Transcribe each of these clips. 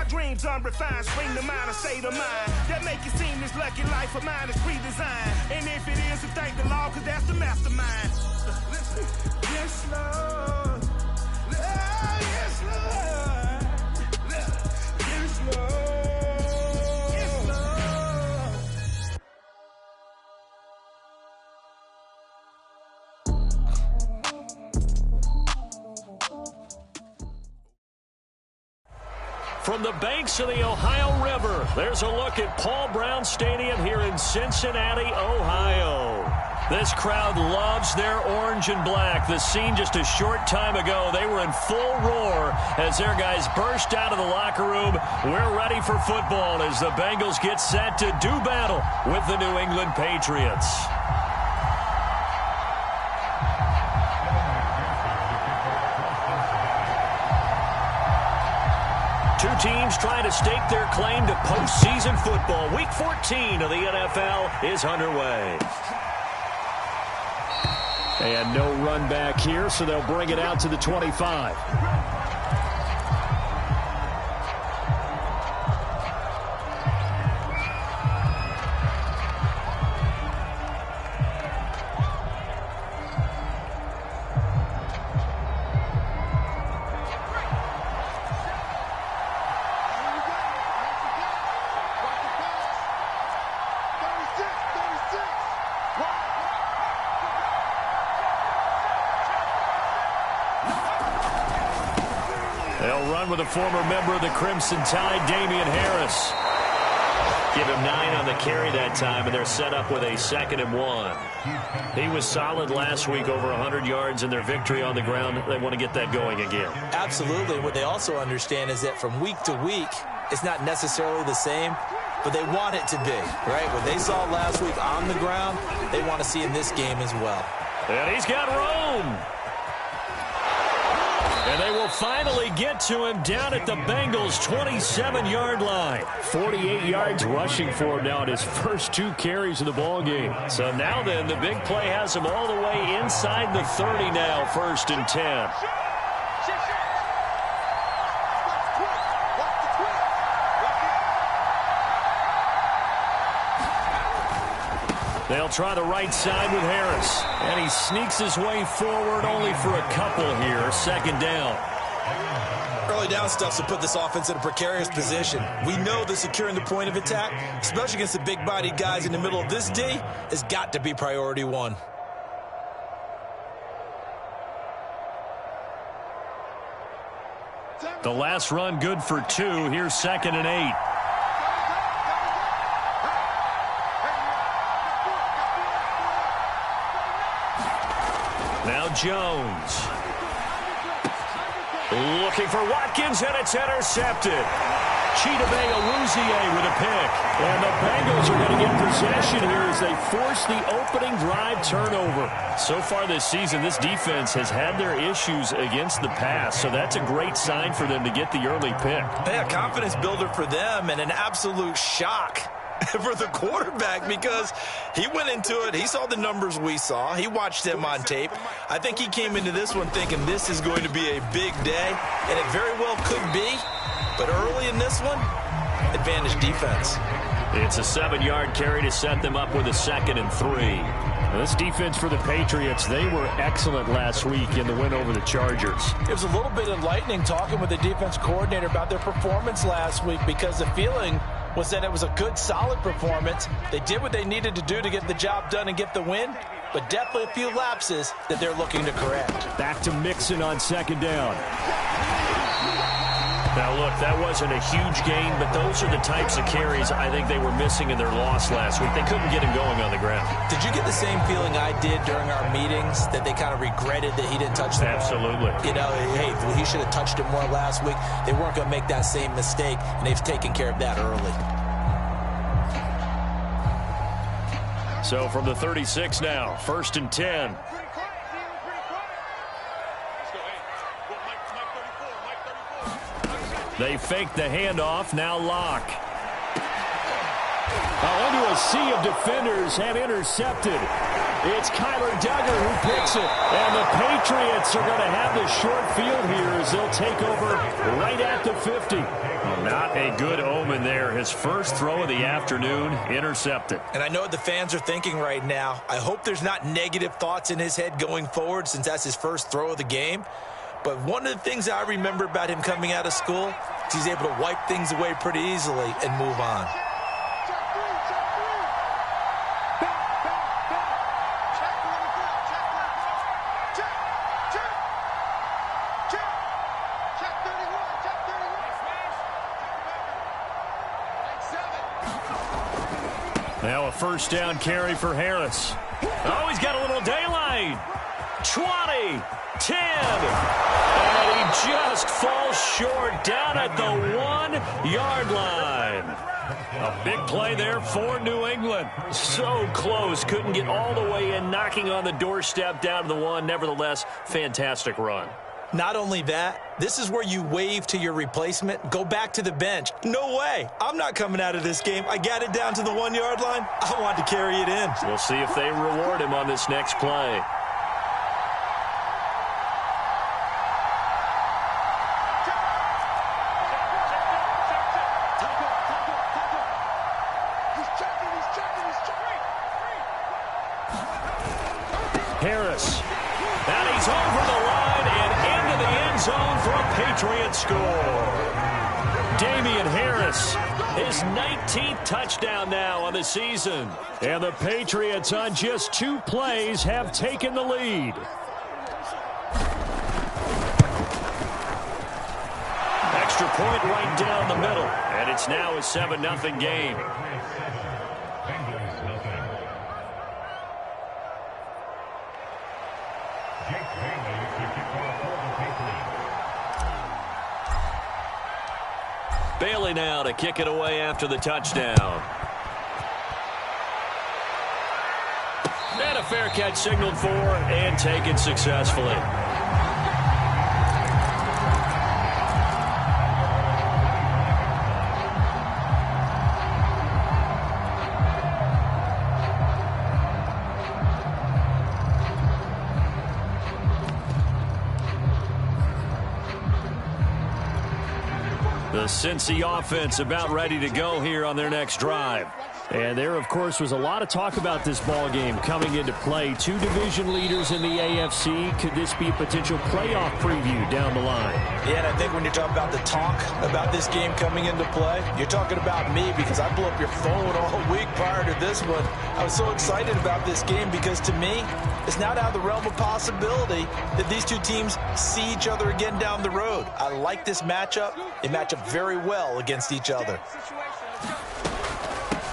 dreams unrefined, spring to mind, a state of mind that make it seem this lucky life of mine is pre-designed. And if it is, to thank the Lord, cause that's the mastermind. Listen. Yes, Lord. Yes, Lord. Yes, Lord. From the banks of the Ohio River, there's a look at Paul Brown Stadium here in Cincinnati, Ohio. This crowd loves their orange and black. The scene just a short time ago, they were in full roar as their guys burst out of the locker room. We're ready for football as the Bengals get set to do battle with the New England Patriots. Two teams trying to stake their claim to postseason football. Week 14 of the NFL is underway. And no run back here, so they'll bring it out to the 25. They'll run with a former member of the Crimson Tide, Damian Harris. Give him 9 on the carry that time, and they're set up with a 2nd and 1. He was solid last week, over 100 yards in their victory on the ground. They want to get that going again. Absolutely. What they also understand is that from week to week, it's not necessarily the same, but they want it to be, right? What they saw last week on the ground, they want to see in this game as well. And he's got room. And they will finally get to him down at the Bengals' 27-yard line. 48 yards rushing for him now in his first 2 carries of the ball game. So now then, the big play has him all the way inside the 30 now, 1st and 10. They'll try the right side with Harris. And he sneaks his way forward only for a couple here. 2nd down. Early down stuff to put this offense in a precarious position. We know that securing the point of attack, especially against the big-bodied guys in the middle of this D, has got to be priority 1. The last run good for 2. Here's 2nd and 8. Now Jones. Looking for Watkins, and it's intercepted. Chidobe Awuzie with a pick. And the Bengals are going to get possession here as they force the opening drive turnover. So far this season, this defense has had their issues against the pass, so that's a great sign for them to get the early pick. Yeah, confidence builder for them and an absolute shock for the quarterback because he went into it. He saw the numbers we saw. He watched them on tape. I think he came into this one thinking this is going to be a big day, and it very well could be. But early in this one, advantage defense. It's a 7-yard carry to set them up with a 2nd and 3. Now, this defense for the Patriots, they were excellent last week in the win over the Chargers. It was a little bit enlightening talking with the defense coordinator about their performance last week because the feeling was that it was a good, solid performance. They did what they needed to do to get the job done and get the win, but definitely a few lapses that they're looking to correct. Back to Mixon on 2nd down. Now, look, that wasn't a huge gain, but those are the types of carries I think they were missing in their loss last week. They couldn't get him going on the ground. Did you get the same feeling I did during our meetings, that they kind of regretted that he didn't touch the ball? Absolutely. You know, hey, he should have touched it more last week. They weren't going to make that same mistake, and they've taken care of that early. So from the 36 now, 1st and 10. They fake the handoff, now Locke. Into a sea of defenders and intercepted. It's Kyler Duggar who picks it. And the Patriots are going to have the short field here as they'll take over right at the 50. Not a good omen there. His first throw of the afternoon intercepted. And I know what the fans are thinking right now. I hope there's not negative thoughts in his head going forward since that's his first throw of the game. But one of the things I remember about him coming out of school is he's able to wipe things away pretty easily and move on. Now a first down carry for Harris. Oh, he's got a little daylight. 20, 10. And he just falls short down at the 1-yard line. A big play there for New England. So close. Couldn't get all the way in, knocking on the doorstep down to the 1. Nevertheless, fantastic run. Not only that, this is where you wave to your replacement, go back to the bench. No way. I'm not coming out of this game. I got it down to the 1-yard line. I want to carry it in. We'll see if they reward him on this next play. Harris. And he's over the line and into the end zone for a Patriots score. Damian Harris, his 19th touchdown now on the season. And the Patriots on just 2 plays have taken the lead. Extra point right down the middle. And it's now a 7-0 game. Bailey now to kick it away after the touchdown. And a fair catch signaled for and taken successfully. The Cincy offense about ready to go here on their next drive. And there, of course, was a lot of talk about this ball game coming into play. 2 division leaders in the AFC. Could this be a potential playoff preview down the line? Yeah, and I think when you talk about the talk about this game coming into play, you're talking about me because I blew up your phone all week prior to this one. I was so excited about this game because to me, it's not out of the realm of possibility that these two teams see each other again down the road. I like this matchup. They match up very well against each other.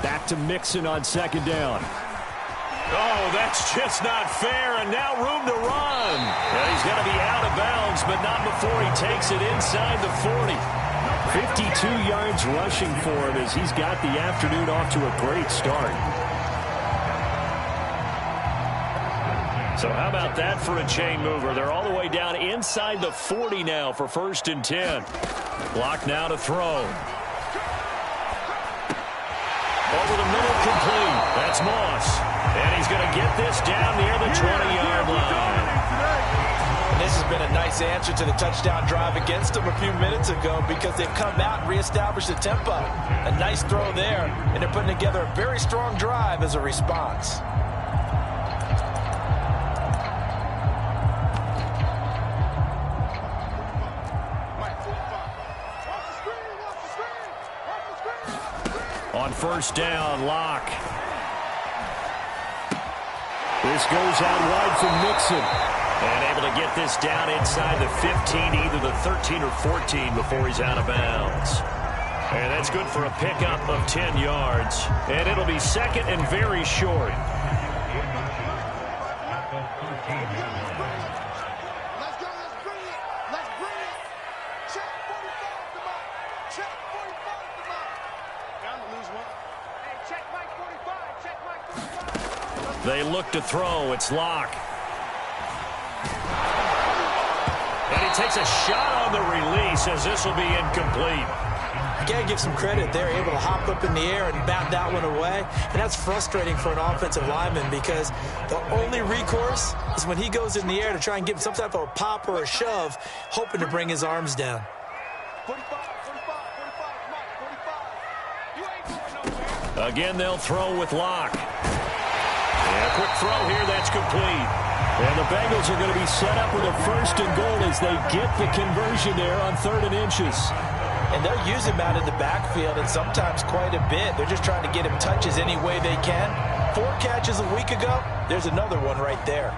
Back to Mixon on second down. Oh, that's just not fair, and now room to run. Yeah, he's going to be out of bounds, but not before he takes it inside the 40. 52 yards rushing for him as he's got the afternoon off to a great start. So how about that for a chain mover? They're all the way down inside the 40 now for 1st and 10. Block now to throw. Over the middle, complete. That's Moss. And he's going to get this down near the 20-yard line. And this has been a nice answer to the touchdown drive against them a few minutes ago because they've come out and reestablished the tempo. A nice throw there, and they're putting together a very strong drive as a response. On first down, Locke. This goes out wide from Mixon. And able to get this down inside the 15, either the 13 or 14 before he's out of bounds. And that's good for a pickup of 10 yards. And it'll be second and very short. They look to throw. It's Locke. And he takes a shot on the release as this will be incomplete. You got to give some credit. They're able to hop up in the air and bat that one away. And that's frustrating for an offensive lineman because the only recourse is when he goes in the air to try and give some type of a pop or a shove, hoping to bring his arms down. 45, 45, 45. Again, they'll throw with Locke. And a quick throw here, that's complete. And the Bengals are going to be set up with a 1st and goal as they get the conversion there on 3rd and inches. And they'll use him out in the backfield, and sometimes quite a bit. They're just trying to get him touches any way they can. 4 catches a week ago. There's another one right there.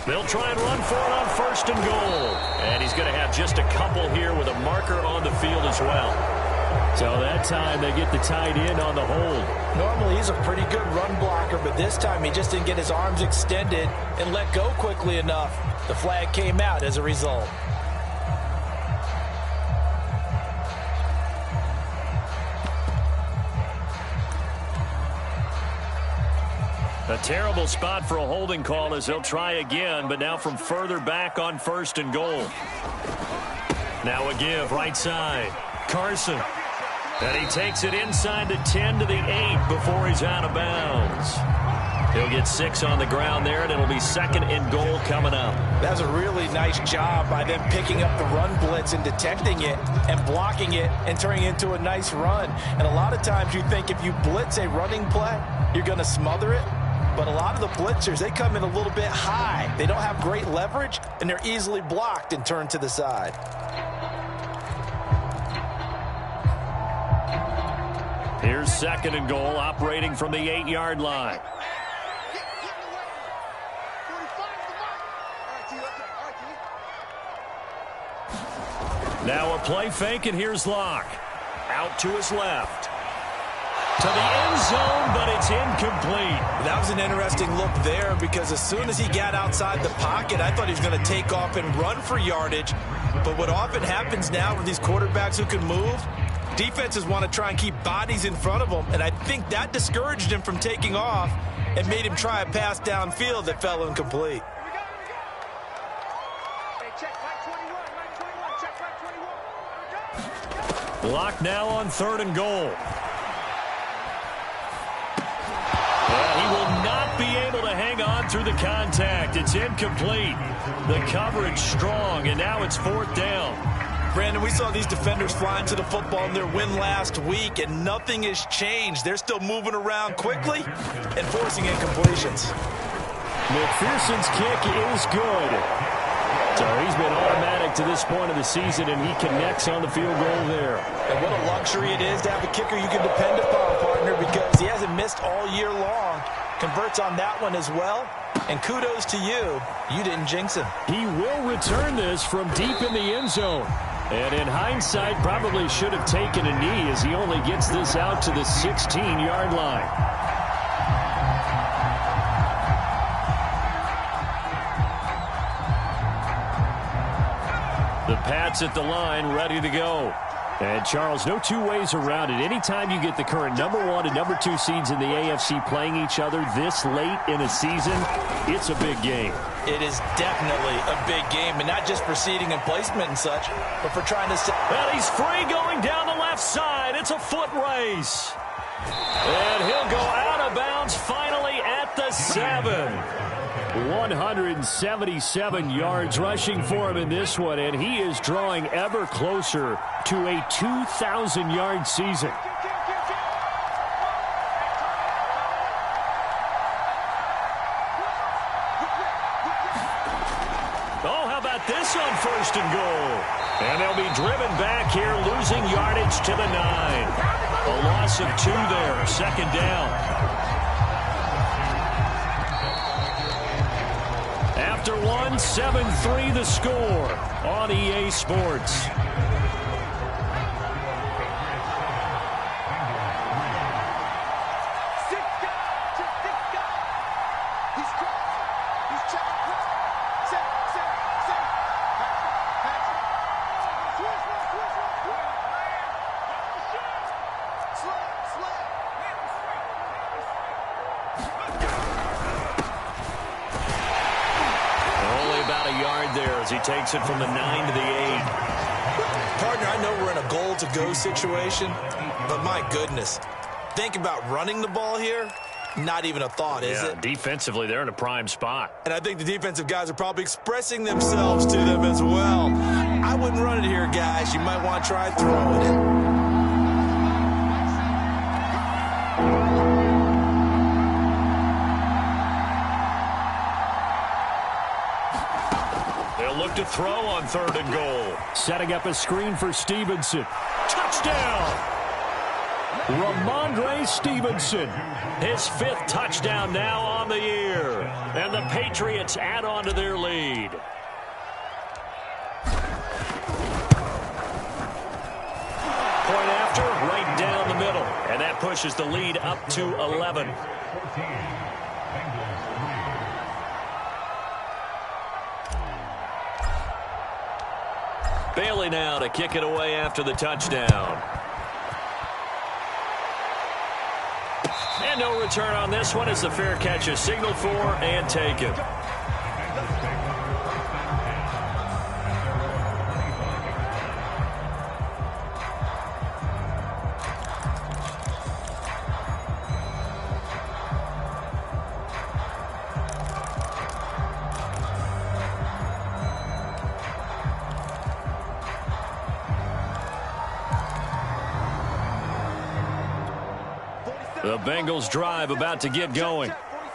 They'll try and run for it on 1st and goal. And he's going to have just a couple here with a marker on the field as well. So that time they get the tight end on the hold. Normally he's a pretty good run blocker, but this time he just didn't get his arms extended and let go quickly enough. The flag came out as a result. A terrible spot for a holding call as they'll try again, but now from further back on 1st and goal. Now a give right side. Carson. And he takes it inside the 10 to the 8 before he's out of bounds. He'll get 6 on the ground there, and it'll be 2nd and goal coming up. That was a really nice job by them picking up the run blitz and detecting it and blocking it and turning it into a nice run. And a lot of times you think if you blitz a running play, you're going to smother it. But a lot of the blitzers, they come in a little bit high. They don't have great leverage, and they're easily blocked and turned to the side. Here's 2nd and goal, operating from the 8-yard line. Now a play fake, and here's Locke. Out to his left. To the end zone, but it's incomplete. That was an interesting look there because as soon as he got outside the pocket, I thought he was going to take off and run for yardage. But what often happens now with these quarterbacks who can move, defenses want to try and keep bodies in front of them, and I think that discouraged him from taking off and made him try a pass downfield that fell incomplete. Locke now on 3rd and goal. He will not be able to hang on through the contact. It's incomplete. The coverage strong, and now it's 4th down. Brandon, we saw these defenders flying to the football in their win last week, and nothing has changed. They're still moving around quickly and forcing incompletions. McPherson's kick is good. So he's been automatic to this point of the season, and he connects on the field goal there. And what a luxury it is to have a kicker you can depend upon, partner, because he hasn't missed all year long. Converts on that one as well. And kudos to you. You didn't jinx him. He will return this from deep in the end zone. And in hindsight, probably should have taken a knee as he only gets this out to the 16-yard line. The Pats at the line, ready to go. And, Charles, no two ways around it. Anytime you get the current number 1 and number 2 seeds in the AFC playing each other this late in a season, it's a big game. It is definitely a big game, and not just for seeding and placement and such, but for trying to... And he's free going down the left side. It's a foot race. And he'll go out of bounds finally at the 7. 177 yards rushing for him in this one, and he is drawing ever closer to a 2,000-yard season. Oh, how about this on 1st and goal? And they'll be driven back here, losing yardage to the 9. A loss of 2 there, 2nd down. After 1, 7-3 the score on EA Sports. Only about a yard there as he takes it from the 9 to the 8. Partner, I know we're in a goal-to-go situation, but my goodness, think about running the ball here. Not even a thought, is it? Defensively, they're in a prime spot. And I think the defensive guys are probably expressing themselves to them as well. I wouldn't run it here, guys. You might want to try throwing it. They'll look to throw on 3rd and goal. Setting up a screen for Stevenson. Touchdown! Ramondre Stevenson, his 5th touchdown now on the year. And the Patriots add on to their lead. Point after, right down the middle. And that pushes the lead up to 11. Bailey now to kick it away after the touchdown. And no return on this one as the fair catch is signaled for and taken. The Bengals drive about to get going.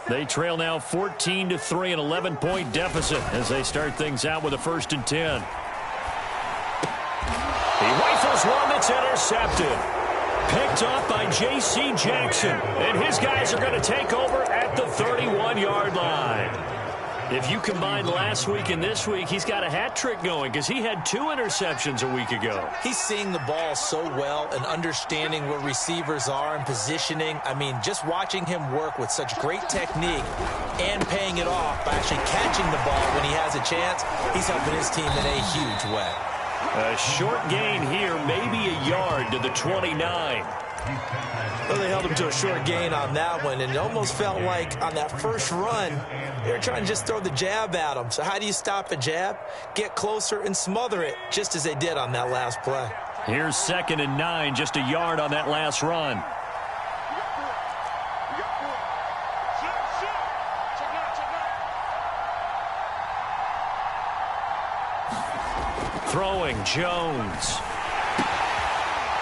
They trail now 14-3, an 11-point deficit as they start things out with a 1st and 10. He rifles one that's intercepted. Picked off by J.C. Jackson. And his guys are going to take over at the 31-yard line. If you combine last week and this week, he's got a hat trick going because he had 2 interceptions a week ago. He's seeing the ball so well and understanding where receivers are and positioning. I mean, just watching him work with such great technique and paying it off by actually catching the ball when he has a chance, he's helping his team in a huge way. A short gain here, maybe a yard to the 29. Well, they held him to a short gain on that one, and it almost felt like on that first run, they were trying to just throw the jab at him. So how do you stop a jab? Get closer and smother it, just as they did on that last play. Here's 2nd and 9, just a yard on that last run. Throwing, Jones.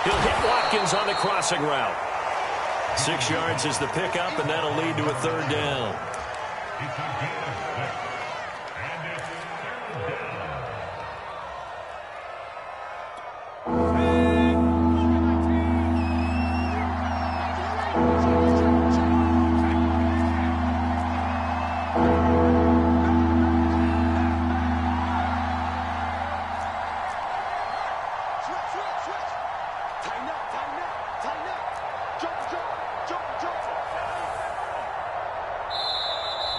He'll hit Watkins on the crossing route. 6 yards is the pickup, and that'll lead to a 3rd down.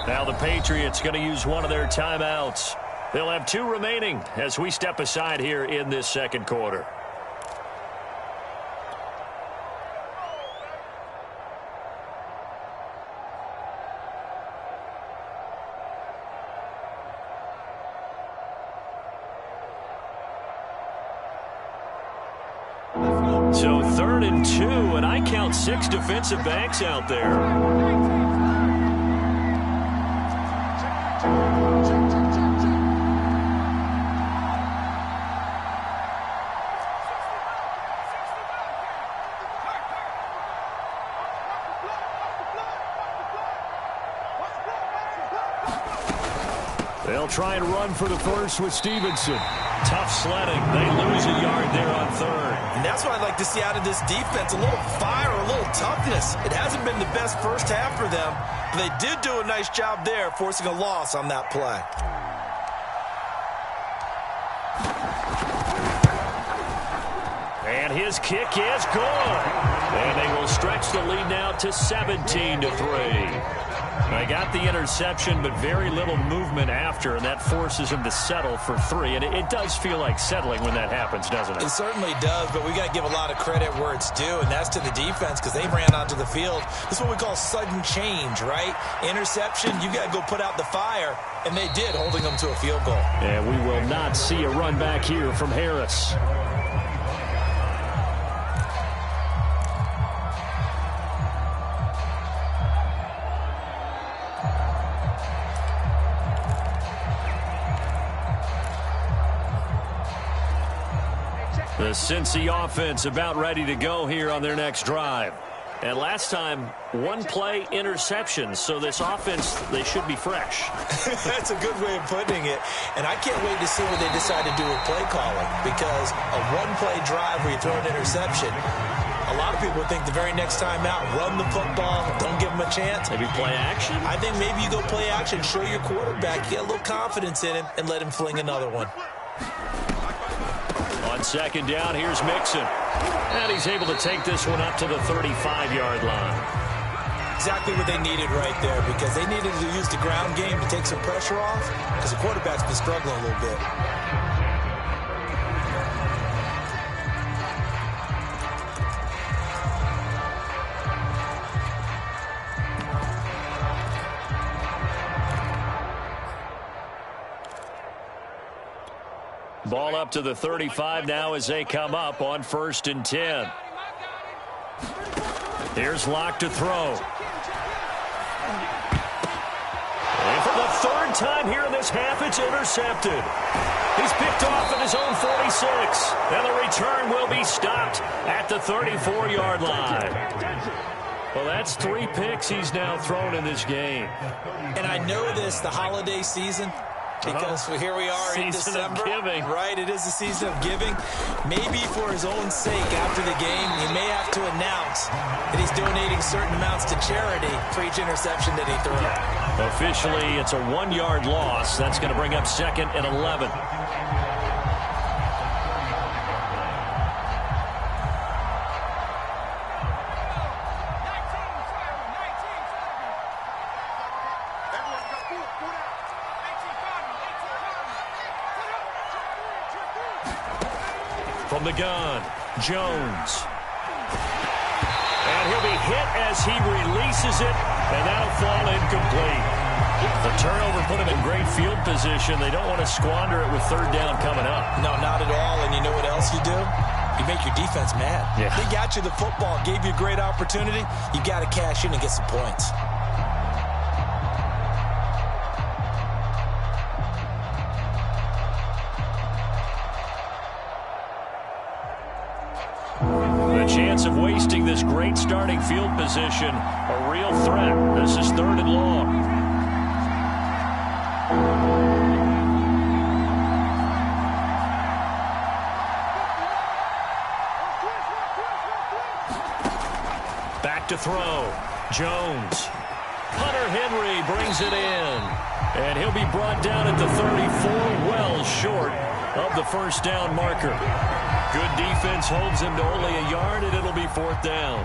Now the Patriots going to use one of their timeouts. They'll have 2 remaining as we step aside here in this 2nd quarter. So 3rd and 2, and I count 6 defensive backs out there. They'll try and run for the first with Stevenson. Tough sledding. They lose a yard there on 3rd. And that's what I'd like to see out of this defense, a little fire, a little toughness. It hasn't been the best first half for them, but they did do a nice job there, forcing a loss on that play. And his kick is good. And they will stretch the lead now to 17-3. They got the interception, but very little movement after, and that forces him to settle for 3. And it does feel like settling when that happens, doesn't it? It certainly does, but we got to give a lot of credit where it's due, and that's to the defense because they ran onto the field. This is what we call sudden change, right? Interception, you got to go put out the fire, and they did, holding them to a field goal. And we will not see a run back here from Harris. The Cincy offense about ready to go here on their next drive. And last time, one play interception. So this offense, they should be fresh. That's a good way of putting it. And I can't wait to see what they decide to do with play calling. Because a one-play drive where you throw an interception, a lot of people think the very next time out, run the football, don't give them a chance. Maybe play action? I think maybe you go play action, show your quarterback, get a little confidence in him, and let him fling another one. On second down, here's Mixon. And he's able to take this one up to the 35-yard line. Exactly what they needed right there, because they needed to use the ground game to take some pressure off, because the quarterback's been struggling a little bit. Ball up to the 35 now as they come up on 1st and 10. Here's Locke to throw. And for the 3rd time here in this half, it's intercepted. He's picked off at his own 46. And the return will be stopped at the 34-yard line. Well, that's 3 picks he's now thrown in this game. And I know this, the holiday season, because here we are in December. Season of giving. Right, it is the season of giving. Maybe for his own sake after the game, he may have to announce that he's donating certain amounts to charity for each interception that he threw. Officially, it's a 1-yard loss. That's going to bring up 2nd and 11. From the gun, Jones. And he'll be hit as he releases it, and that'll fall incomplete. The turnover put him in great field position. They don't want to squander it with 3rd down coming up. No, not at all. And you know what else you do? You make your defense mad. Yeah. They got you the football, gave you a great opportunity. You got to cash in and get some points. The chance of wasting this great starting field position, a real threat. This is 3rd and long. Back to throw. Jones. Hunter Henry brings it in. And he'll be brought down at the 34, well short of the 1st down marker. Good defense holds him to only a yard, and it'll be 4th down.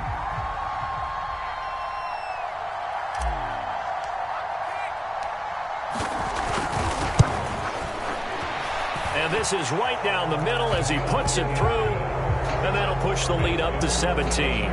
And this is right down the middle as he puts it through, and that'll push the lead up to 17.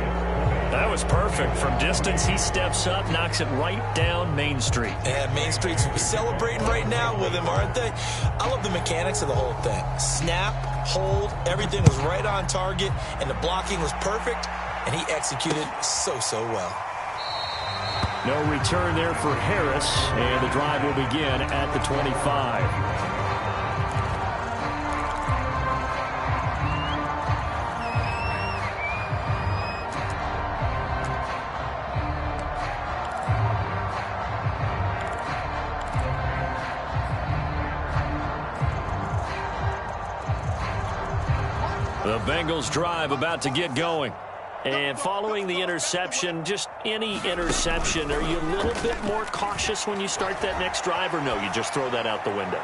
That was perfect. From distance, he steps up, knocks it right down Main Street. And Main Street's celebrating right now with him, aren't they? I love the mechanics of the whole thing. Snap, hold, everything was right on target, and the blocking was perfect, and he executed so well. No return there for Harris, and the drive will begin at the 25. The Bengals drive about to get going. And following the interception, just any interception, are you a little bit more cautious when you start that next drive, or no, you just throw that out the window?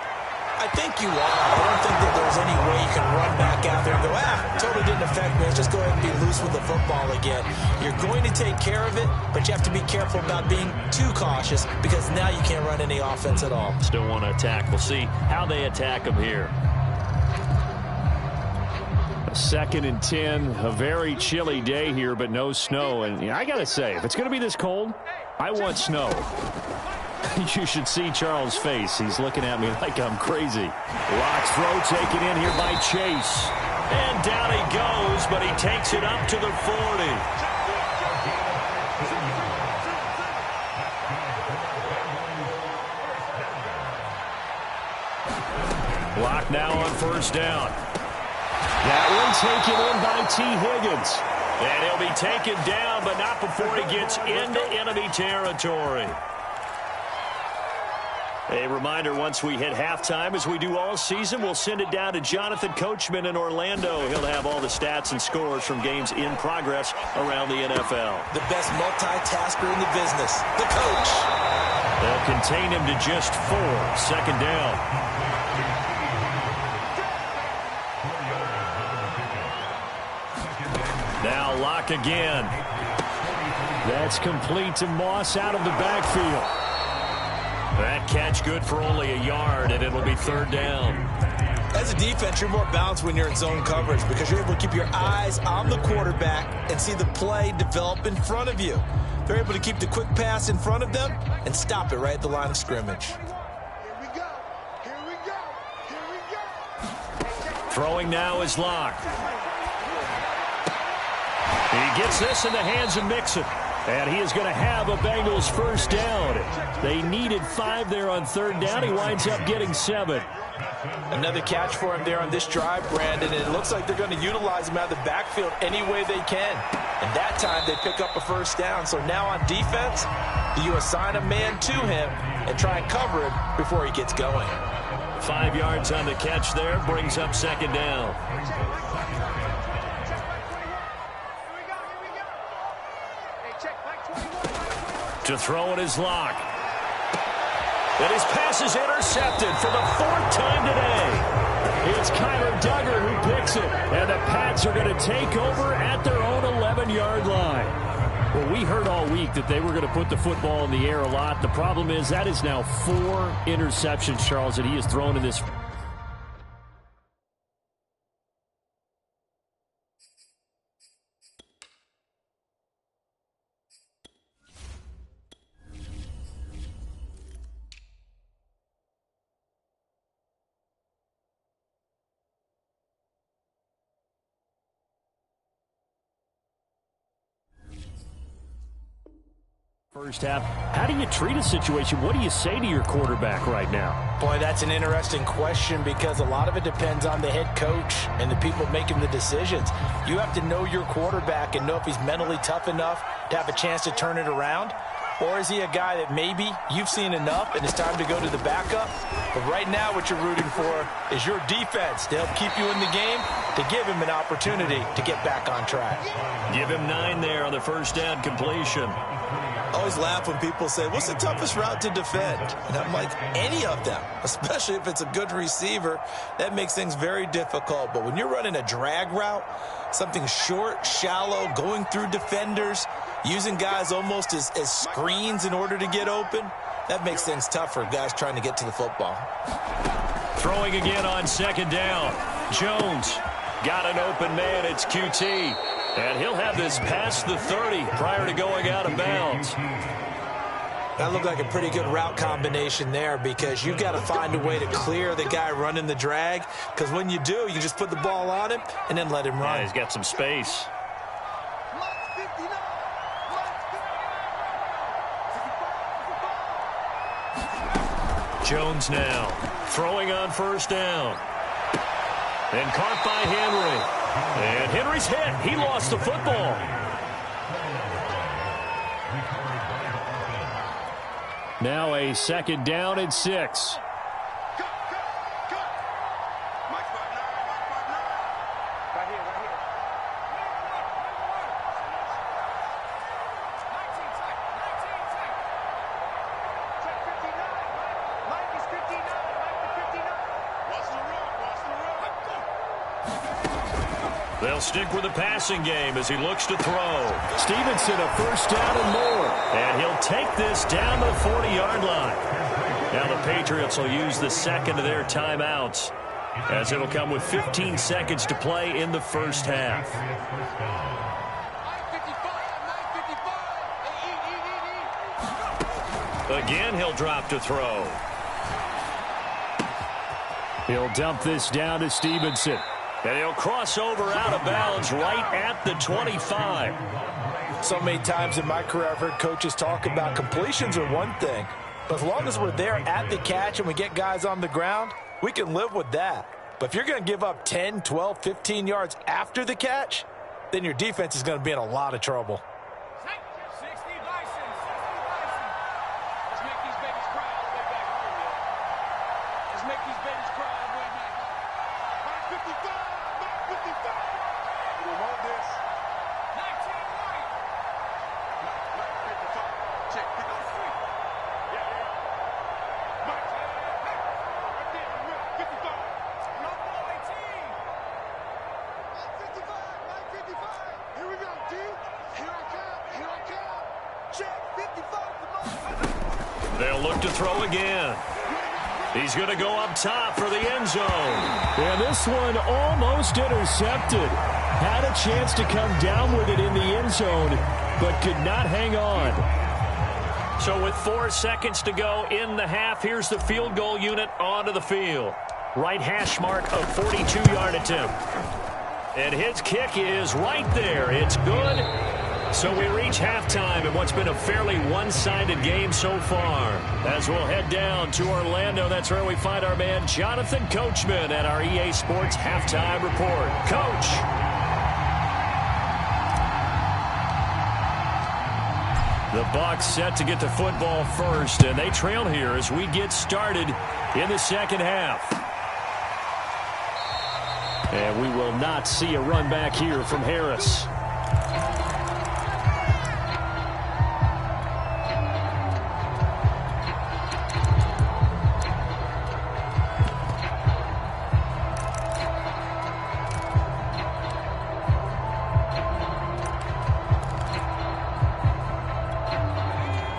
I think you are. I don't think that there's any way you can run back out there and go, totally didn't affect me. Let's just go ahead and be loose with the football again. You're going to take care of it, but you have to be careful about being too cautious because now you can't run any offense at all. Still want to attack. We'll see how they attack them here. 2nd and 10, a very chilly day here, but no snow. And I got to say, if it's going to be this cold, I want snow. You should see Charles' face. He's looking at me like I'm crazy. Lock's throw taken in here by Chase. And down he goes, but he takes it up to the 40. Lock now on 1st down. That one taken in by T. Higgins. And he'll be taken down, but not before he gets into enemy territory. A reminder, once we hit halftime, as we do all season, we'll send it down to Jonathan Coachman in Orlando. He'll have all the stats and scores from games in progress around the NFL. The best multitasker in the business, the coach. They'll contain him to just 4. 2nd down. Now Lock again. That's complete to Moss out of the backfield. That catch good for only a yard, and it'll be 3rd down. As a defense, you're more balanced when you're in zone coverage because you're able to keep your eyes on the quarterback and see the play develop in front of you. They're able to keep the quick pass in front of them and stop it right at the line of scrimmage. Here we go. Here we go. Here we go. Throwing now is Lock. He gets this in the hands of Mixon. And he is going to have a Bengals 1st down. They needed 5 there on 3rd down. He winds up getting 7. Another catch for him there on this drive, Brandon. And it looks like they're going to utilize him out of the backfield any way they can. And that time they pick up a 1st down. So now on defense, you assign a man to him and try and cover him before he gets going. 5 yards on the catch there. Brings up 2nd down. To throw it is Lock. And his pass is intercepted for the 4th time today. It's Kyler Duggar who picks it. And the Pats are going to take over at their own 11-yard line. Well, we heard all week that they were going to put the football in the air a lot. The problem is that is now 4 interceptions, Charles, that he has thrown in this. First half, how do you treat a situation? What do you say to your quarterback right now? Boy, that's an interesting question because a lot of it depends on the head coach and the people making the decisions. You have to know your quarterback and know if he's mentally tough enough to have a chance to turn it around. Or is he a guy that maybe you've seen enough and it's time to go to the backup? But right now what you're rooting for is your defense to help keep you in the game, to give him an opportunity to get back on track. Give him 9 there on the 1st down completion. I always laugh when people say, what's the toughest route to defend? And I'm like, any of them, especially if it's a good receiver. That makes things very difficult. But when you're running a drag route, something short, shallow, going through defenders, using guys almost as screens in order to get open, that makes things tough for guys trying to get to the football. Throwing again on 2nd down. Jones got an open man. It's QT. And he'll have this past the 30 prior to going out of bounds. That looked like a pretty good route combination there because you've got to find a way to clear the guy running the drag, because when you do, you just put the ball on him and then let him run. Yeah, he's got some space. Jones now throwing on 1st down. And caught by Henry. And Henry's hit. He lost the football. Now a 2nd down and 6. They'll stick with the passing game as he looks to throw. Stevenson, a first down and more. And he'll take this down to the 40-yard line. Now the Patriots will use the second of their timeouts, as it'll come with 15 seconds to play in the first half. Again, he'll drop to throw. He'll dump this down to Stevenson. And he'll cross over out of bounds right at the 25. So many times in my career I've heard coaches talk about completions are one thing, but as long as we're there at the catch and we get guys on the ground, we can live with that. But if you're going to give up 10, 12, 15 yards after the catch, then your defense is going to be in a lot of trouble. They'll look to throw again. He's going to go up top for the end zone. And this one almost intercepted. Had a chance to come down with it in the end zone, but could not hang on. So with 4 seconds to go in the half, here's the field goal unit onto the field. Right hash mark, a 42-yard attempt. And his kick is right there. It's good. So we reach halftime in what's been a fairly one-sided game so far. As we'll head down to Orlando, that's where we find our man Jonathan Coachman at our EA Sports Halftime Report. Coach. The Bucs set to get the football first, and they trail here as we get started in the second half. And we will not see a run back here from Harris.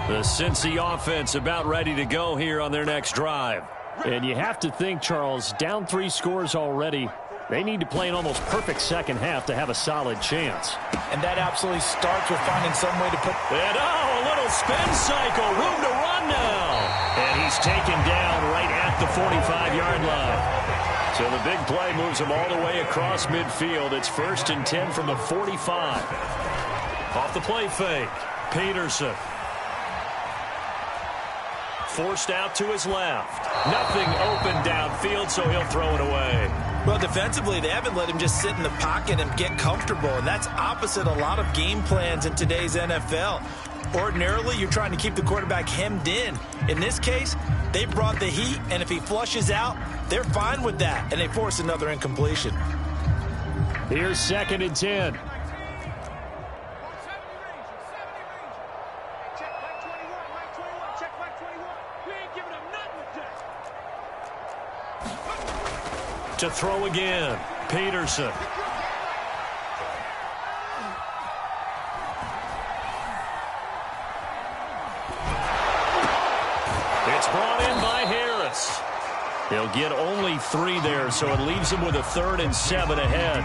The Cincy offense about ready to go here on their next drive. And you have to think, Charles, down 3 scores already. They need to play an almost perfect second half to have a solid chance. And that absolutely starts with finding some way to put... And a little spin cycle. Room to run now. And he's taken down right at the 45-yard line. So the big play moves him all the way across midfield. It's 1st and 10 from the 45. Off the play fake. Peterson. Forced out to his left. Nothing open downfield, so he'll throw it away. Well, defensively, they haven't let him just sit in the pocket and get comfortable, and that's opposite a lot of game plans in today's NFL. Ordinarily, you're trying to keep the quarterback hemmed in. In this case, they brought the heat, and if he flushes out, they're fine with that, and they force another incompletion. Here's 2nd and 10. To throw again, Peterson. It's brought in by Harris. He'll get only 3 there, so it leaves him with a 3rd and 7 ahead.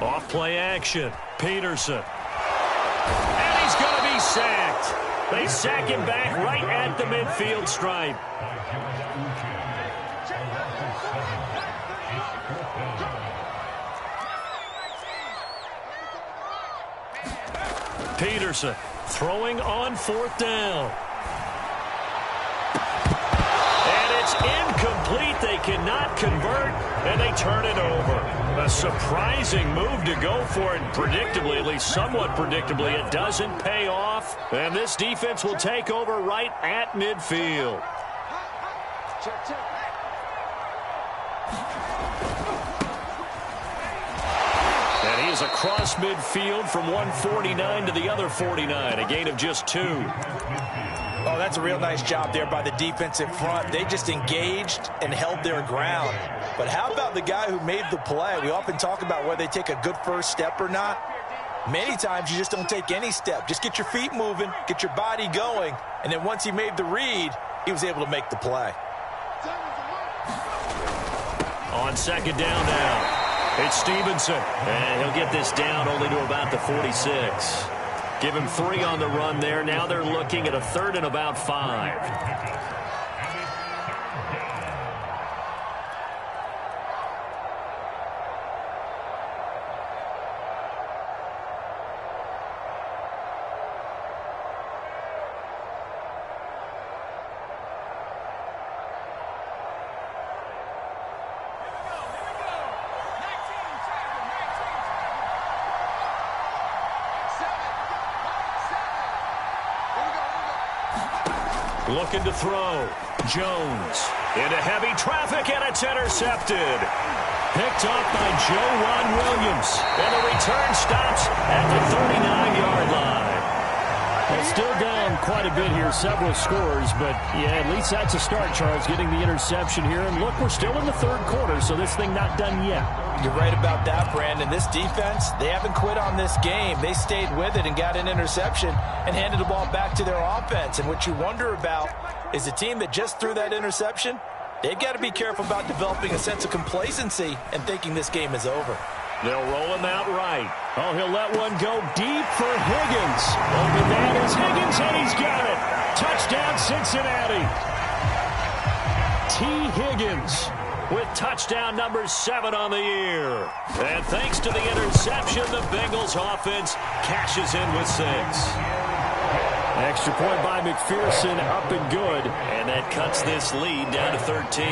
Off play action, Peterson. And he's going to be sacked. They sack him back right at the midfield stripe. Peterson throwing on 4th down. And it's incomplete. They cannot convert, and they turn it over. A surprising move to go for it, predictably, at least somewhat predictably. It doesn't pay off, and this defense will take over right at midfield. And he is across midfield from one 49 to the other 49, a gain of just 2. Oh, that's a real nice job there by the defensive front. They just engaged and held their ground. But how about the guy who made the play? We often talk about whether they take a good first step or not. Many times you just don't take any step. Just get your feet moving, get your body going, and then once he made the read, he was able to make the play. On second down now, it's Stevenson. And he'll get this down only to about the 46. Give him 3 on the run there. Now they're looking at a 3rd and about 5. Looking to throw. Jones into heavy traffic, and it's intercepted. Picked up by Juwan Williams. And the return stops at the 39-yard line. Well, still down quite a bit here, several scores, but yeah, at least that's a start, Charles, getting the interception here. And look, we're still in the 3rd quarter, so this thing not done yet. You're right about that, Brandon. This defense, they haven't quit on this game. They stayed with it and got an interception and handed the ball back to their offense. And what you wonder about is a team that just threw that interception, they've got to be careful about developing a sense of complacency and thinking this game is over. They'll roll him out right. Oh, he'll let one go deep for Higgins. Open man is Higgins, and he's got it. Touchdown, Cincinnati. T. Higgins with touchdown number 7 on the year. And thanks to the interception, the Bengals offense cashes in with 6. Extra point by McPherson, up and good. And that cuts this lead down to 13.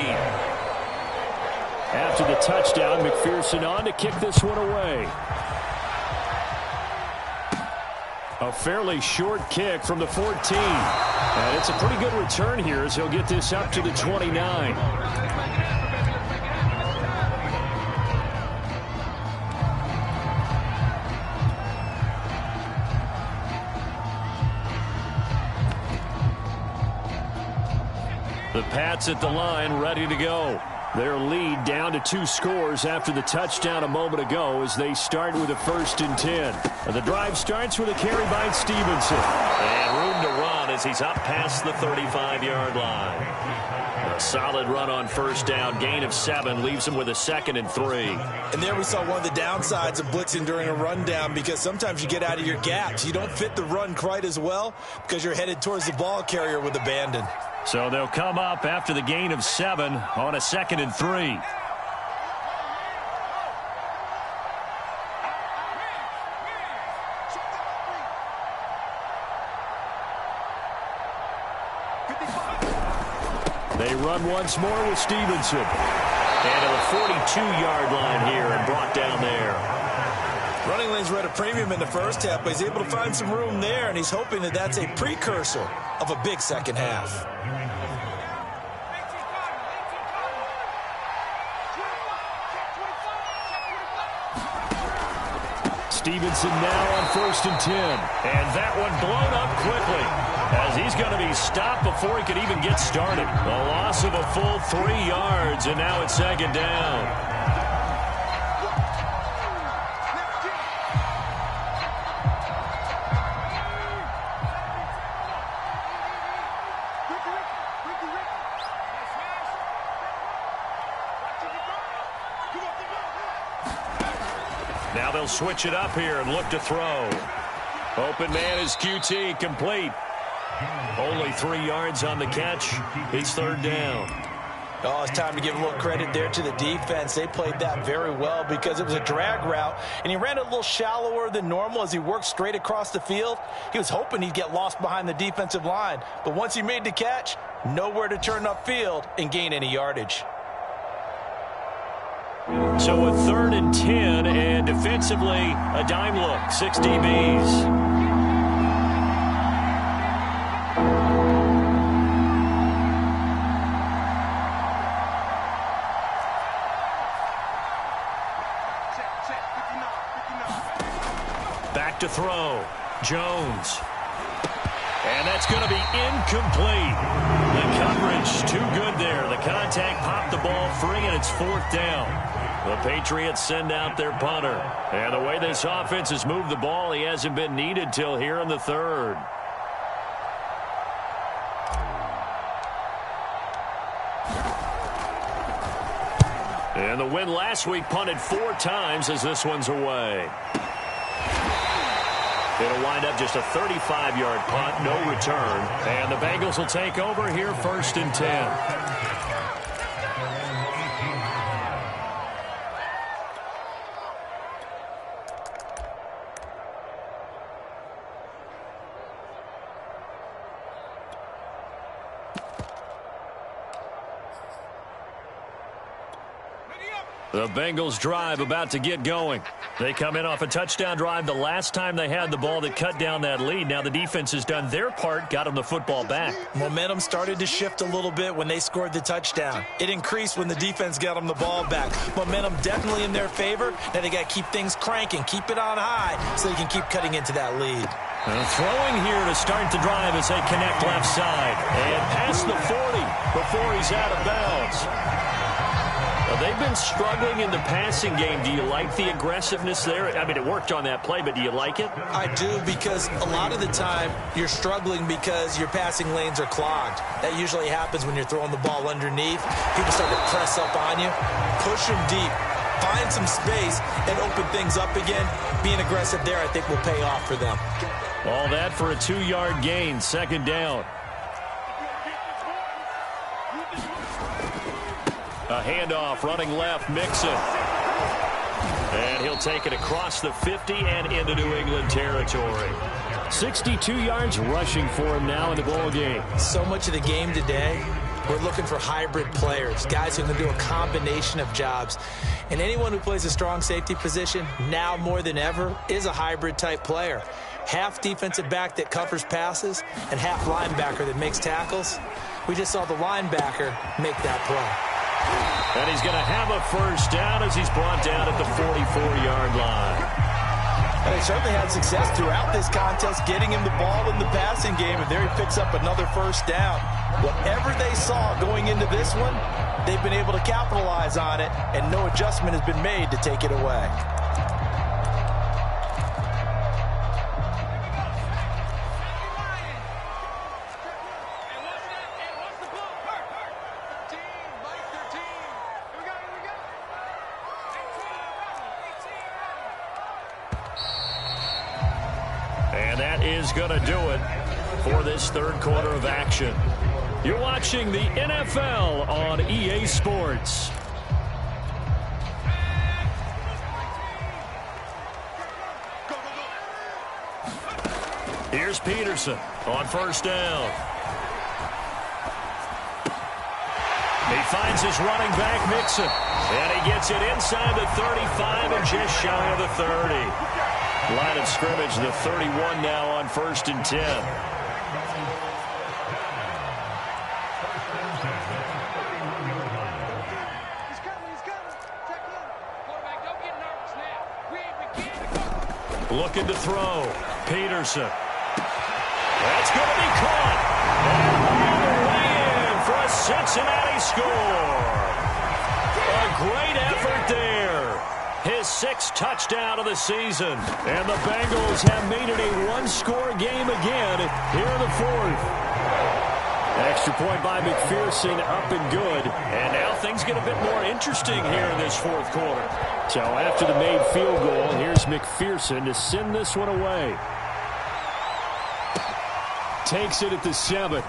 After the touchdown, McPherson on to kick this one away. A fairly short kick from the 14. And it's a pretty good return here as he'll get this up to the 29. The Pats at the line, ready to go. Their lead down to 2 scores after the touchdown a moment ago as they start with a 1st and 10. And the drive starts with a carry by Stevenson. And room to run as he's up past the 35-yard line. A solid run on 1st down. Gain of 7 leaves him with a 2nd and 3. And there we saw one of the downsides of blitzing during a rundown, because sometimes you get out of your gaps. You don't fit the run quite as well because you're headed towards the ball carrier with abandon. So they'll come up after the gain of 7 on a 2nd and 3. They run once more with Stevenson. And to the 42-yard line here and brought down there. Running lanes were at a premium in the first half, but he's able to find some room there, and he's hoping that that's a precursor of a big second half. Stevenson now on 1st and 10. And that one blown up quickly as he's going to be stopped before he could even get started. A loss of a full 3 yards, and now it's 2nd down. Now they'll switch it up here and look to throw. Open man is QT, complete. Only 3 yards on the catch. It's 3rd down. Oh, it's time to give a little credit there to the defense. They played that very well because it was a drag route, and he ran a little shallower than normal as he worked straight across the field. He was hoping he'd get lost behind the defensive line, but once he made the catch, nowhere to turn upfield and gain any yardage. So a 3rd and 10, and defensively, a dime look, 6 DBs. Back to throw. Jones. And that's going to be incomplete. The coverage too good there. The contact popped the ball free, and it's 4th down. The Patriots send out their punter. And the way this offense has moved the ball, he hasn't been needed till here in the 3rd. And the win last week punted 4 times as this one's away. It'll wind up just a 35-yard punt, no return. And the Bengals will take over here 1st and 10. The Bengals drive about to get going. They come in off a touchdown drive the last time they had the ball that cut down that lead. Now the defense has done their part, got them the football back. Momentum started to shift a little bit when they scored the touchdown. It increased when the defense got them the ball back. Momentum definitely in their favor. Now they got to keep things cranking, keep it on high so they can keep cutting into that lead. Throwing here to start the drive as they connect left side. And past the 40 before he's out of bounds. They've been struggling in the passing game. Do you like the aggressiveness there? I mean, it worked on that play, but do you like it? I do, because a lot of the time you're struggling because your passing lanes are clogged. That usually happens when you're throwing the ball underneath. People start to press up on you. Push them deep. Find some space and open things up again. Being aggressive there, I think, will pay off for them. All that for a 2-yard gain, 2nd down. A handoff, running left, Mixon. And he'll take it across the 50 and into New England territory. 62 yards rushing for him now in the ball game. So much of the game today, we're looking for hybrid players, guys who can do a combination of jobs. And anyone who plays a strong safety position, now more than ever, is a hybrid-type player. Half defensive back that covers passes and half linebacker that makes tackles. We just saw the linebacker make that play. And he's going to have a 1st down as he's brought down at the 44-yard line. And they certainly had success throughout this contest, getting him the ball in the passing game, and there he picks up another 1st down. Whatever they saw going into this one, they've been able to capitalize on it, and no adjustment has been made to take it away. Is going to do it for this 3rd quarter of action. You're watching the NFL on EA Sports. Here's Peterson on 1st down. He finds his running back, Mixon, and he gets it inside the 35 and just shy of the 30. Line of scrimmage, the 31 now on 1st and 10. He's coming. Check in. Quarterback, don't get nervous now. We ain't beginning to go. Looking to throw. Peterson. That's going to be caught. And all the way in for a Cincinnati score. A great effort there. His 6th touchdown of the season. And the Bengals have made it a 1-score game again here in the 4th. Extra point by McPherson, up and good. And now things get a bit more interesting here in this 4th quarter. So after the made field goal, here's McPherson to send this one away. Takes it at the 7.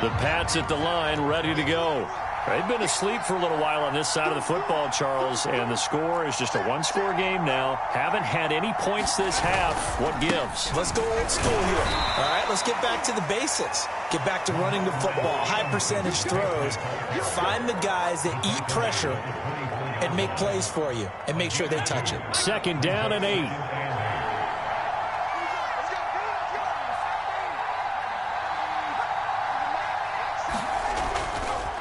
The Pats at the line, ready to go. They've been asleep for a little while on this side of the football, Charles, and the score is just a one-score game now. Haven't had any points this half. What gives? Let's go old school here. All right, let's get back to the basics. Get back to running the football, high percentage throws. Find the guys that eat pressure and make plays for you and make sure they touch it. 2nd down and 8.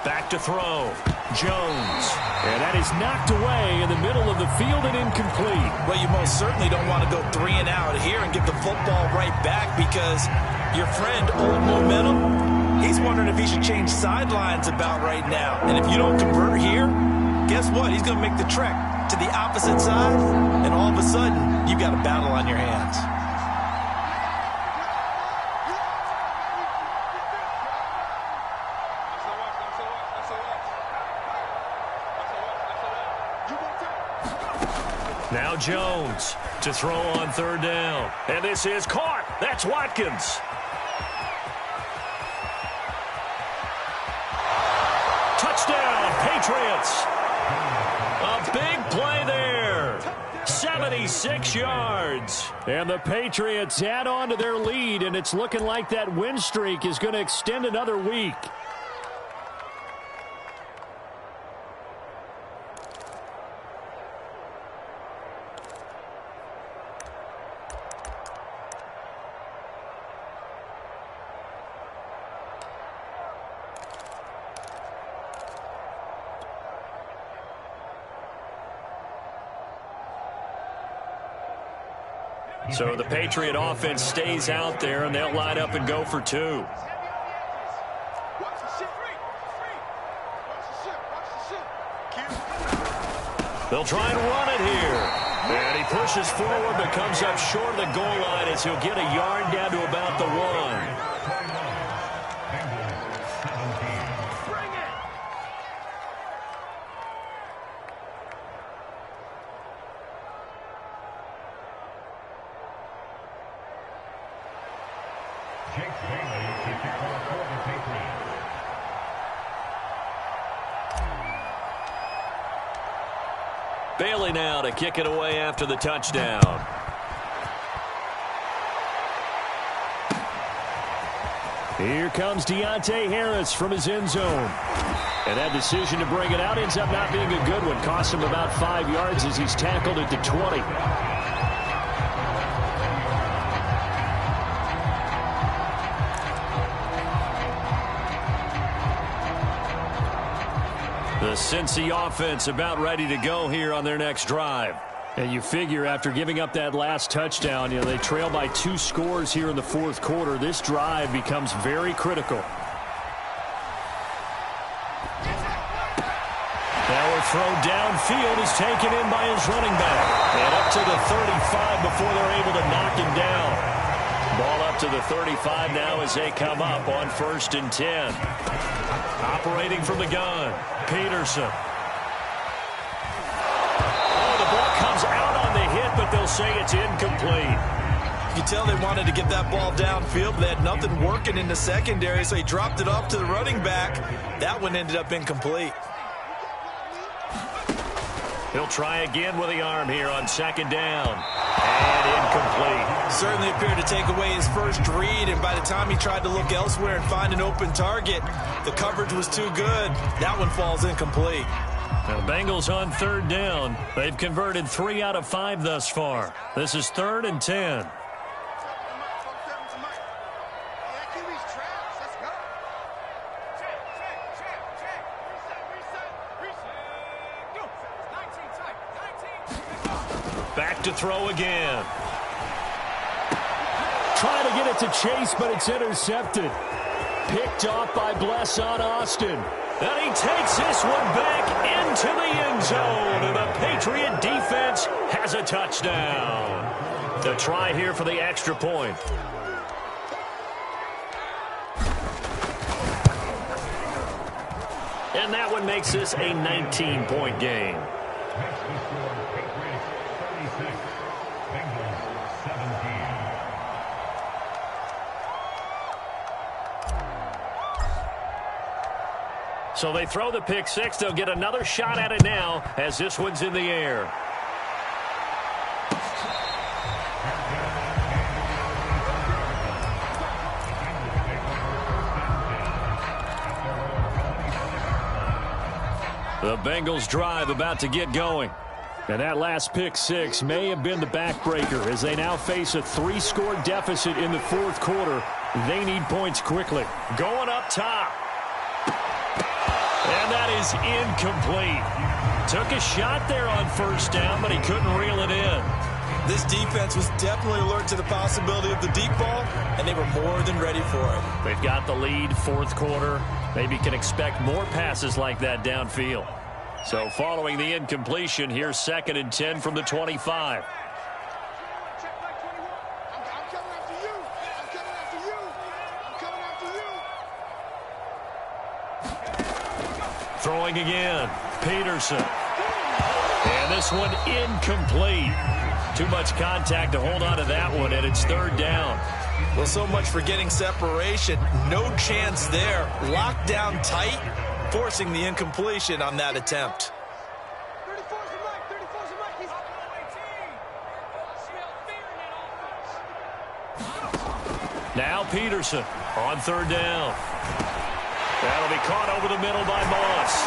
Back to throw. Jones. And that is knocked away in the middle of the field and incomplete. Well, you most certainly don't want to go 3 and out here and give the football right back because your friend, Old Momentum, he's wondering if he should change sidelines about right now. And if you don't convert here, guess what? He's going to make the trek to the opposite side, and all of a sudden, you've got a battle on your hands. Now Jones to throw on 3rd down. And this is caught. That's Watkins. Touchdown, Patriots. A big play there. 76 yards. And the Patriots add on to their lead, and it's looking like that win streak is going to extend another week. So the Patriot offense stays out there, and they'll line up and go for 2. They'll try and run it here. And he pushes forward but comes up short of the goal line as he'll get a yard down to about the 1. Bailey now to kick it away after the touchdown. Here comes Deontay Harris from his end zone. And that decision to bring it out ends up not being a good one. Cost him about 5 yards as he's tackled at the 20. The Cincy offense about ready to go here on their next drive. And you figure after giving up that last touchdown, they trail by 2 scores here in the 4th quarter. This drive becomes very critical. Now a throw downfield is taken in by his running back. And up to the 35 before they're able to knock him down. Ball up to the 35 now as they come up on 1st and 10. Operating from the gun, Peterson. Oh, the ball comes out on the hit, but they'll say it's incomplete. You can tell they wanted to get that ball downfield, but they had nothing working in the secondary, so he dropped it off to the running back. That one ended up incomplete. He'll try again with the arm here on 2nd down. And incomplete. Certainly appeared to take away his first read, and by the time he tried to look elsewhere and find an open target, the coverage was too good. That one falls incomplete. Now the Bengals on 3rd down. They've converted 3 out of 5 thus far. This is 3rd and 10. Back to throw again. Trying to get it to Chase, but it's intercepted. Picked off by Blesson Austin. And he takes this one back into the end zone. And the Patriot defense has a touchdown. The try here for the extra point. And that one makes this a 19-point game. So they throw the pick six. They'll get another shot at it now as this one's in the air. The Bengals drive about to get going. And that last pick six may have been the backbreaker as they now face a 3-score deficit in the fourth quarter. They need points quickly. Going up top. And that is incomplete. Took a shot there on first down, but he couldn't reel it in. This defense was definitely alert to the possibility of the deep ball, and they were more than ready for it. They've got the lead, fourth quarter. Maybe can expect more passes like that downfield. So following the incompletion, here's 2nd and 10 from the 25. Throwing again, Peterson. And this one incomplete. Too much contact to hold on to that one, and it's 3rd down. Well, so much for getting separation. No chance there. Locked down tight, forcing the incompletion on that attempt. Now Peterson on 3rd down. That'll be caught over the middle by Moss.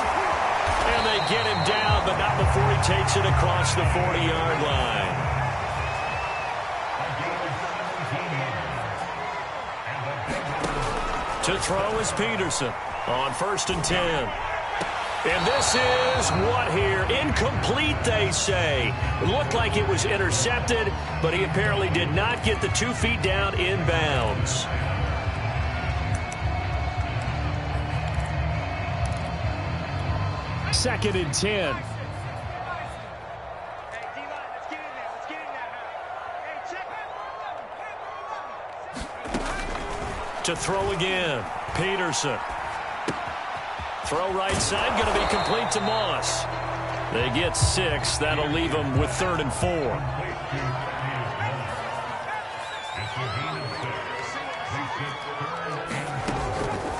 And they get him down, but not before he takes it across the 40-yard line. To throw is Peterson on 1st and 10. And this is what here? Incomplete, they say. It looked like it was intercepted, but he apparently did not get the 2 feet down inbounds. Second and 10. To throw again, Peterson. Throw right side, going to be complete to Moss. They get 6. That'll leave them with 3rd and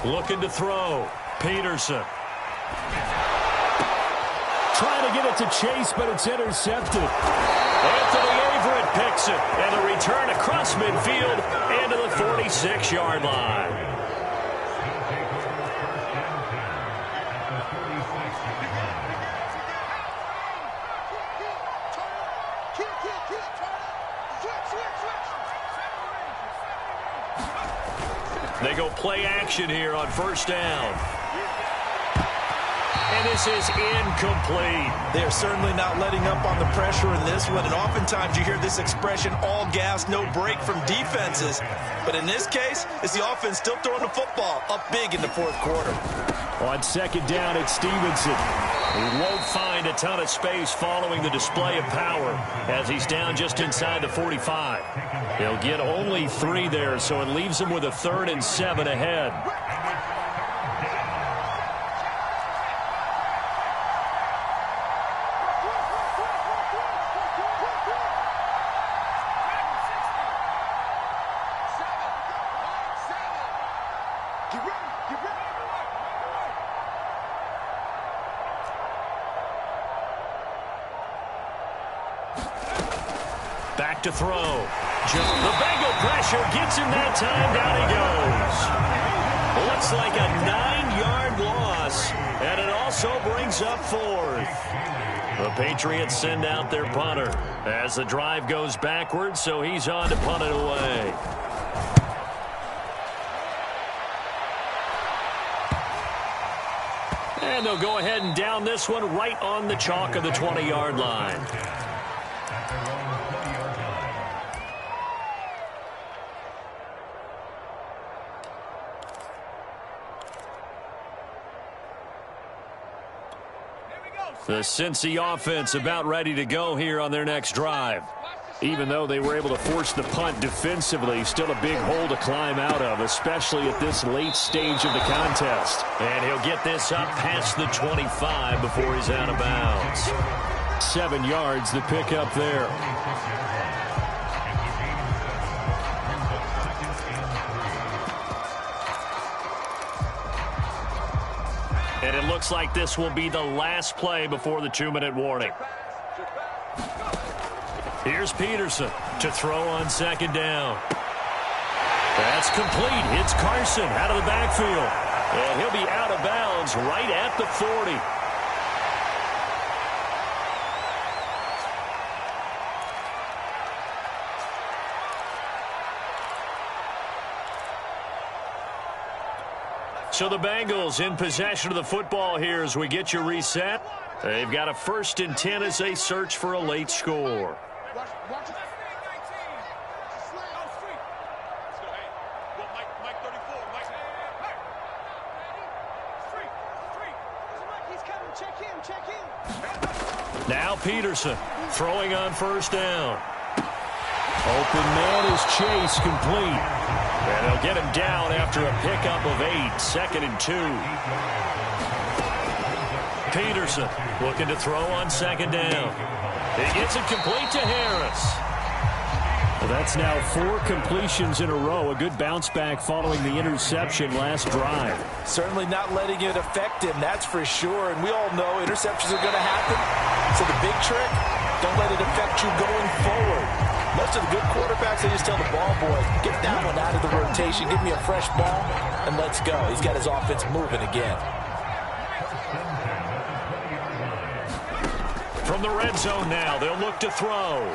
4. Looking to throw, Peterson. Trying to get it to Chase, but it's intercepted. Anthony Averett picks it, and the return across midfield into the 46-yard line. They go play action here on 1st down. And this is incomplete. They are certainly not letting up on the pressure in this one, and oftentimes you hear this expression, all gas, no break from defenses. But in this case, it's the offense still throwing the football up big in the fourth quarter. On 2nd down, it's Stevenson. He won't find a ton of space following the display of power as he's down just inside the 45. He'll get only 3 there, so it leaves him with a 3rd and 7 ahead. Back to throw. The Bengal pressure gets him that time. Down he goes. Looks like a 9-yard loss, and it also brings up 4th. The Patriots send out their punter as the drive goes backwards, so he's on to punt it away. And they'll go ahead and down this one right on the chalk of the 20-yard line. The Cincy offense about ready to go here on their next drive. Even though they were able to force the punt defensively, still a big hole to climb out of, especially at this late stage of the contest. And he'll get this up past the 25 before he's out of bounds. 7 yards, the pickup there. And it looks like this will be the last play before the 2-minute warning. Here's Peterson to throw on second down. That's complete. It's Carson out of the backfield. And he'll be out of bounds right at the 40. So the Bengals in possession of the football here as we get you reset. They've got a 1st and 10 as they search for a late score. Now Peterson throwing on 1st down. Open man is Chase, complete. And they'll get him down after a pickup of 8, 2nd and 2. Peterson looking to throw on 2nd down. He gets it complete to Harris. Well, that's now 4 completions in a row. A good bounce back following the interception last drive. Certainly not letting it affect him, that's for sure. And we all know interceptions are going to happen. So the big trick, don't let it affect you going forward. Most of the good quarterbacks, they just tell the ball boy, get that one out of the rotation, give me a fresh ball, and let's go. He's got his offense moving again. From the red zone now, they'll look to throw.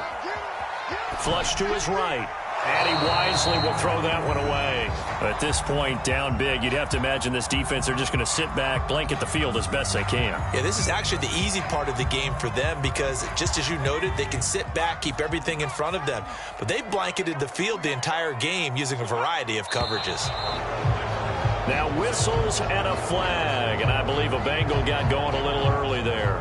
Flush to his right. And he wisely will throw that one away. At this point, down big, you'd have to imagine this defense are just going to sit back, blanket the field as best they can. Yeah, this is actually the easy part of the game for them because, just as you noted, they can sit back, keep everything in front of them. But they blanketed the field the entire game using a variety of coverages. Now whistles and a flag, and I believe a Bengal got going a little early there.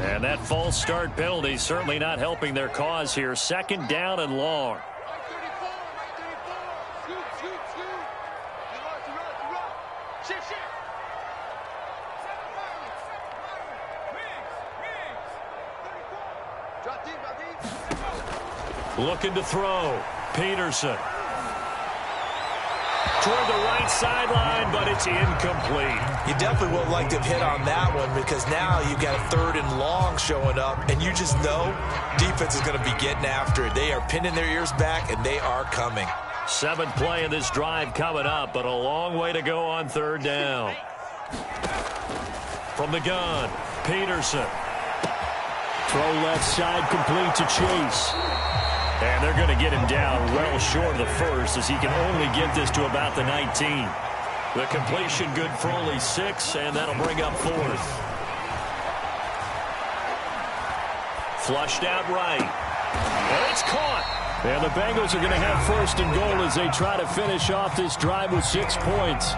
And that false start penalty certainly not helping their cause here. 2nd down and long. Looking to throw. Peterson. Toward the right sideline, but it's incomplete. You definitely would like to have hit on that one because now you've got a 3rd and long showing up, and you just know defense is going to be getting after it. They are pinning their ears back, and they are coming. 7th play of this drive coming up, but a long way to go on 3rd down. From the gun, Peterson. Throw left side complete to Chase. And they're going to get him down well short of the 1st as he can only get this to about the 19. The completion good for only 6, and that'll bring up 4th. Flushed out right. And it's caught. And the Bengals are going to have 1st and goal as they try to finish off this drive with 6 points.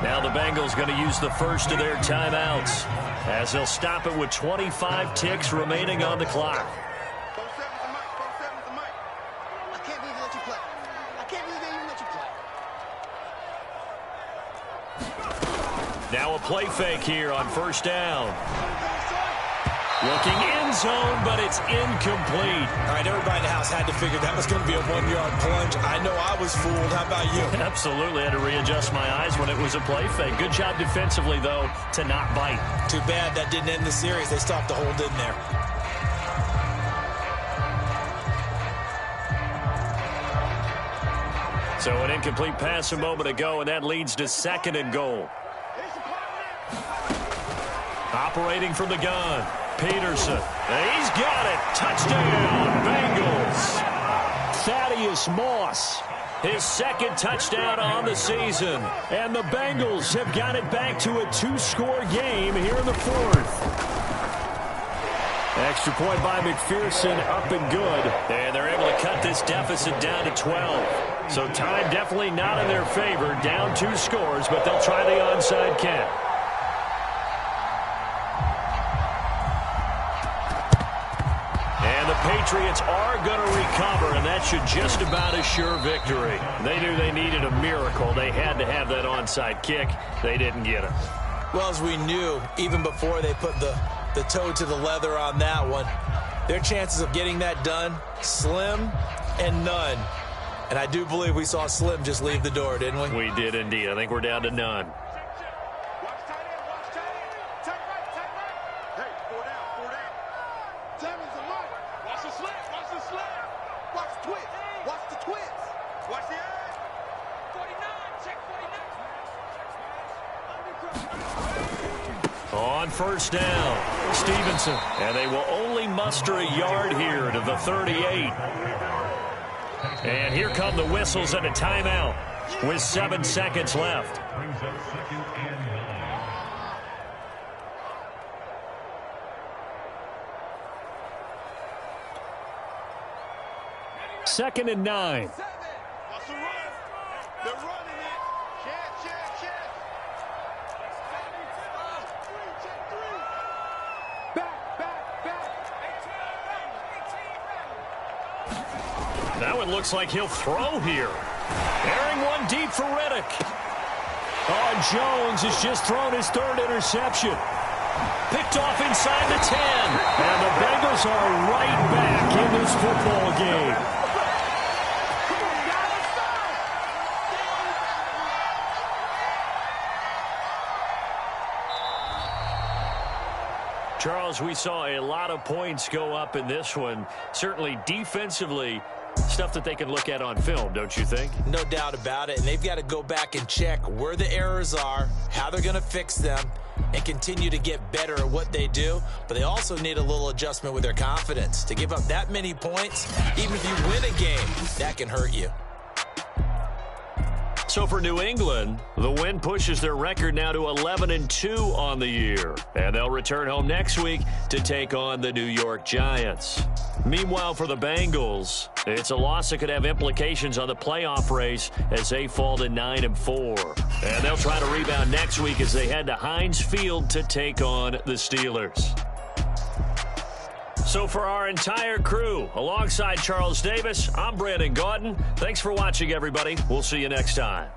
Now the Bengals going to use the first of their timeouts as they'll stop it with 25 ticks remaining on the clock. Now a play fake here on 1st down. Looking end zone, but it's incomplete. All right, everybody in the house had to figure that was going to be a 1-yard plunge. I know I was fooled. How about you? Absolutely. Had to readjust my eyes when it was a play fake. Good job defensively, though, to not bite. Too bad that didn't end the series. They stopped the hold in there. So an incomplete pass a moment ago, and that leads to 2nd and goal. Operating from the gun, Peterson. And he's got it. Touchdown, Bengals. Thaddeus Moss. His 2nd touchdown on the season. And the Bengals have got it back to a 2-score game here in the 4th. Extra point by McPherson, up and good. And they're able to cut this deficit down to 12. So time definitely not in their favor. Down 2 scores, but they'll try the onside kick. And the Patriots are going to recover, and that should just about assure victory. They knew they needed a miracle. They had to have that onside kick. They didn't get it. Well, as we knew, even before they put the toe to the leather on that one, their chances of getting that done, slim and none. And I do believe we saw Slim just leave the door, didn't we? We did indeed. I think we're down to none. Watch tight end, watch tight end. Tight right, tight right. Hey, 4 down, 4 down. Tammy's a mark. Watch the slant, watch the slant. Watch the twist, watch the twist. Watch the edge. 49, check 49. On first down, Stevenson. And they will only muster a yard here to the 38. And here come the whistles and a timeout with 7 seconds left. Second and 9. Watch the run. They're running it. Check, check, check. Check 3. Back, back, back. Now it looks like he'll throw here. Airing one deep for Riddick. Oh, Jones has just thrown his 3rd interception. Picked off inside the 10. And the Bengals are right back in this football game. Charles, we saw a lot of points go up in this one. Certainly defensively, stuff that they can look at on film, don't you think? No doubt about it. And they've got to go back and check where the errors are, how they're going to fix them, and continue to get better at what they do. But they also need a little adjustment with their confidence. To give up that many points, even if you win a game, that can hurt you. So for New England, the win pushes their record now to 11-2 on the year. And they'll return home next week to take on the New York Giants. Meanwhile, for the Bengals, it's a loss that could have implications on the playoff race as they fall to 9-4. And they'll try to rebound next week as they head to Heinz Field to take on the Steelers. So for our entire crew, alongside Charles Davis, I'm Brandon Gaudin. Thanks for watching, everybody. We'll see you next time.